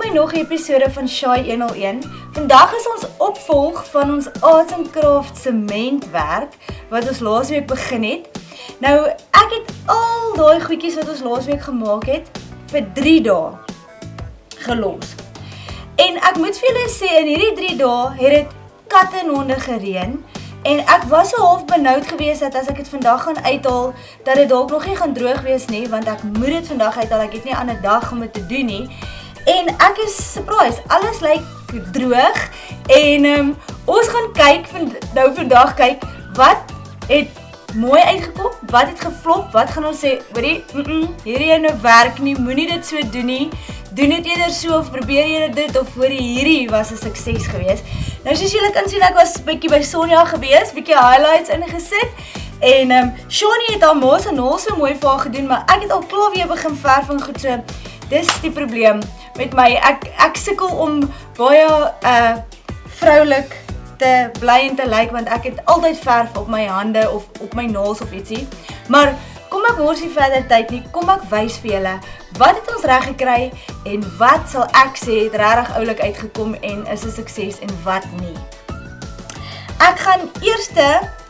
by nog 'n episode van Shy 101. Vandag is ons opvolg van ons Arts and Crafts sementwerk wat ons laasweek begin het. Nou, ek het al daai goedjies wat ons laasweek gemaak het vir 3 dae gelos. En ek moet vir julle sê, in hierdie 3 dae het dit katte en honde gereën. En ek was so half benoud geweest dat as ek dit vandag gaan uithaal, dat dit dalk nog nie gaan droog wees nie, want ek moet dit vandag uithaal, ek het nie 'n ander dag om dit te doen nie. En ek is surprised, alles lyk droog en ons gaan kyk, vandag kyk, wat het mooi uitgekom, wat het geflop, wat gaan ons sê, hoorie, hierdie ene werk nie, moenie dit so doen nie, doen dit eerder so of probeer jy dit of hierdie was 'n sukses geweest. Nou soos julle kan sien, ek was bietjie by Sonja geweest, bietjie highlights ingesit en Shani het haar ma se naels so mooi vir haar gedoen, maar ek het al klaar weer begin verf en goed so. Dis die probleem met my. Ek sukkel om baie vroulik te bly en te lyk, want ek het altyd verf op my hande of op my naels of ietsie. Maar kom ek mors nie verder tyd nie, kom ek wys vir julle wat het ons reg gekry en wat sal ek sê het regtig oulik uitgekom en is 'n sukses en wat nie. Ek gaan eers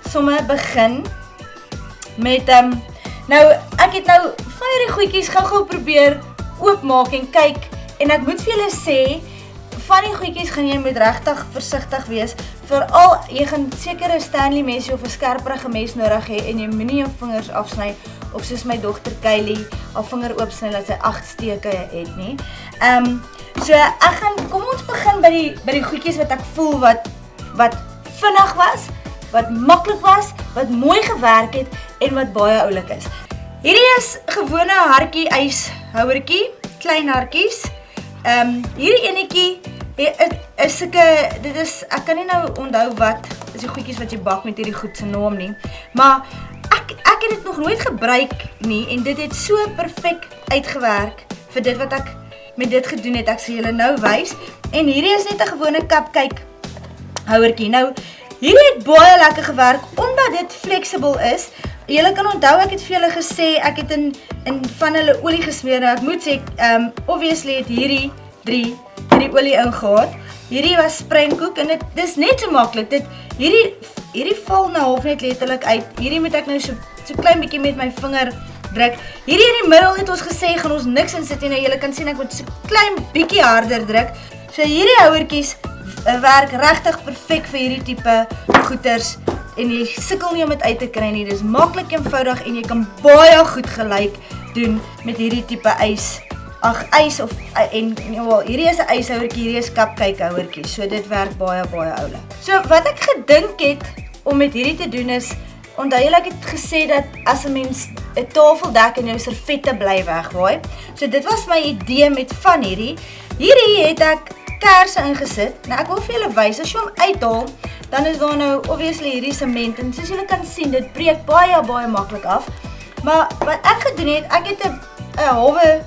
sommer begin met nou ek het nou van hierdie goedjies gou probeer oopmaak en kyk en ek moet vir julle sê van die goedjies gaan jy moet regtig versigtig wees. Veral jy gaan seker 'n Stanley mesie of 'n skerperige mes nodig hê en jy moenie jou vingers afsny of soos my dogter Kylie haar vinger oopsny dat sy 8 steke het nie. So kom ons begin by die goedjies wat ek voel wat vinnig was, wat maklik was, wat mooi gewerk het en wat baie oulik is. Hierdie is gewone hartjie ijshouertjie, klein hartjies. Hierdie enetjie is sulke, ek kan nie nou onthou wat is die goedjies wat jy bak met hierdie goed se naam nie, maar ek het dit nog nooit gebruik nie en dit het so perfek uitgewerk vir dit wat ek met dit gedoen het. Ek sal julle nou wys. En hierdie is net 'n gewone cupcake houertjie. Nou, hierdie het baie lekker gewerk omdat dit flexible is. Julle kan onthou ek het vir julle gesê ek het in van hulle olie gesmeer. Nou, ek moet sê obviously het hierdie olie ingehaat. Hierdie was springkoek en dit is net so maklik. Hierdie val nou half net letterlik uit. Hierdie moet ek nou so klein bietjie met my vinger druk. Hierdie in die middel het ons gesê gaan ons niks insit nie. Nou julle kan sien ek moet so klein bietjie harder druk. So hierdie houertjies werk regtig perfek vir hierdie tipe goeters en jy sukkel nie om dit uit te kry nie. Dis maklik eenvoudig en jy kan baie goed gelyk doen met hierdie tipe ys. Ys of hierdie is 'n yshouertjie, hierdie is cupcake houertjie. So dit werk baie oulik. So wat ek gedink het om met hierdie te doen is, onthou julle ek het gesê dat as 'n mens 'n tafel dek en jou servette bly wegwaai. So dit was my idee met van hierdie. Hierdie het ek kersse ingesit. Nou ek wil vir julle wys, as jy hom uithaal, dan is daar nou obviously hierdie sement en soos julle kan sien, dit breek baie maklik af. Maar wat ek gedoen het, ek het 'n halwe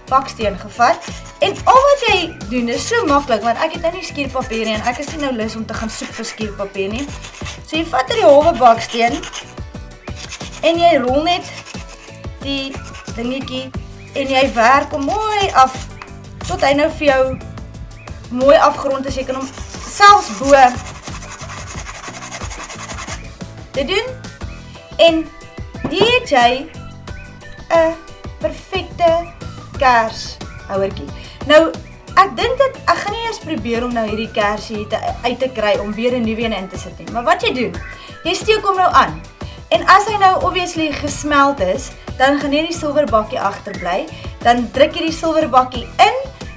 baksteen gevat en al wat jy doen is so maklik want ek het nou nie skierpapier nie en ek is nie nou lus om te gaan soek vir skierpapier nie. So jy vat die halwe baksteen en jy rol net die dingetjie en jy werk hom mooi af tot hy nou vir jou mooi afgerond is. Jy kan hom selfs bo dit doen en hier het jy 'n perfekte kershouertjie. Nou, ek dink dat ek gaan nie eers probeer om nou hierdie kersie uit te kry om weer 'n nuwe een in te sit nie. Maar wat jy doen, jy steek hom nou aan. En as hy nou obviously gesmelt is, dan gaan hierdie silverbakkie agterbly. Dan druk jy die silverbakkie in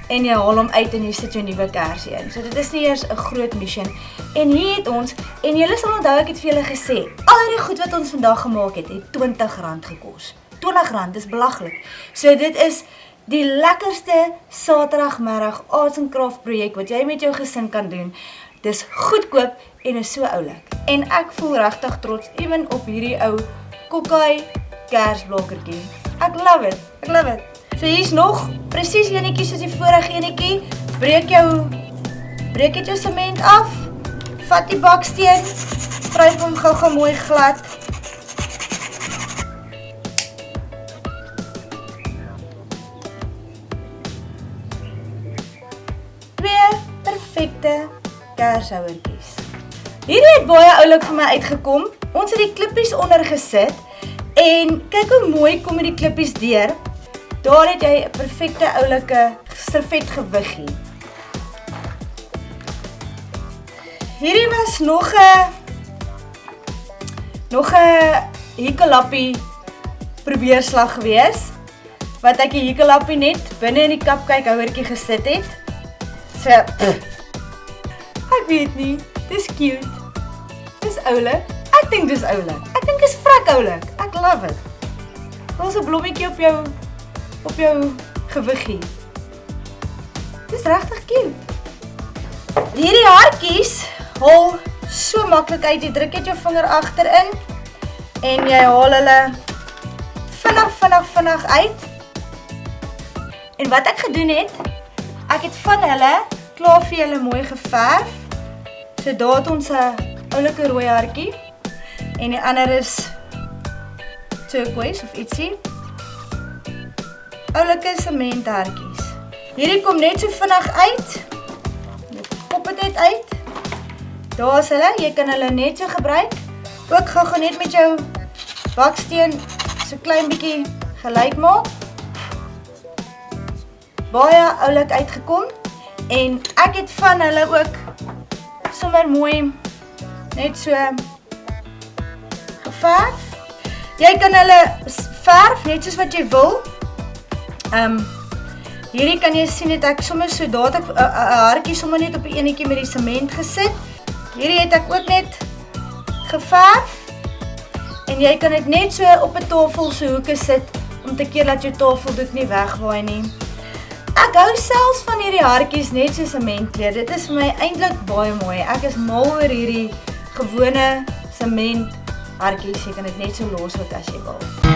en jy haal hom uit en jy sit jou nuwe kersie in. So dit is nie eers 'n groot mission. En hier het ons, en julle sal onthou ek het vir julle gesê, al die goed wat ons vandag gemaak het R20 gekos. R20, dis belaglik. So dit is die lekkerste Saterdagmiddag Arts and Craft projek wat jy met jou gesin kan doen. Dis goedkoop en is so oulik. En ek voel regtig trots ewen op hierdie ou kokkai kersblokkertjie. Ek love it. So hier's nog presies enetjie soos die vorige enetjie. Breek dit jou sement af. Vat die baksteen, stryp hom gou mooi glad. perfekte kershouertjies. Hierdie het baie oulik vir my uitgekom. Ons het die klippies onder gesit en kyk hoe mooi kom die klippies deur. Daar het jy 'n perfekte oulike servetgewiggie. Hierdie was nog 'n hikelappie probeerslag gewees, wat ek die hikelappie net binne in die cupcake-houertjie gesit het. So, ek weet nie, dis cute, dis oulik, ek dink dis oulik, ek dink dis vrek oulik, ek love it. Daar's 'n blommetjie op jou gewiggie. Dis regtig cute. Hierdie haartjies haal so maklik uit, jy druk net jou vinger agterin en jy haal hulle vinnig uit. En wat ek gedoen het, ek het van hulle klaar vir julle mooi geverf. So daar het ons 'n oulike rooi haartjie en die ander is turquoise of ietsie. Oulike sementhaartjies. Hierdie kom net so vinnig uit. Jy pop dit net uit. Daar is hulle, jy kan hulle net so gebruik. Ook gou net met jou baksteen so klein bietjie gelyk maak. Baie oulik uitgekom en ek het van hulle ook sommer mooi net so geverf. Jy kan hulle verf net soos wat jy wil. Hierdie kan jy sien het ek sommer so daar het ek 'n haartjie sommer net op 'n enetjie met die sement gesit. Hierdie het ek ook net geverf. En jy kan dit net so op 'n tafel se hoeke sit om te keer dat jou tafeldoek nie wegwaai nie. Ek hou selfs van hierdie haartjies net so sementkleur. Dit is vir my eintlik baie mooi. Ek is mal oor hierdie gewone sement haartjies. Jy kan dit net so los wat as jy wil.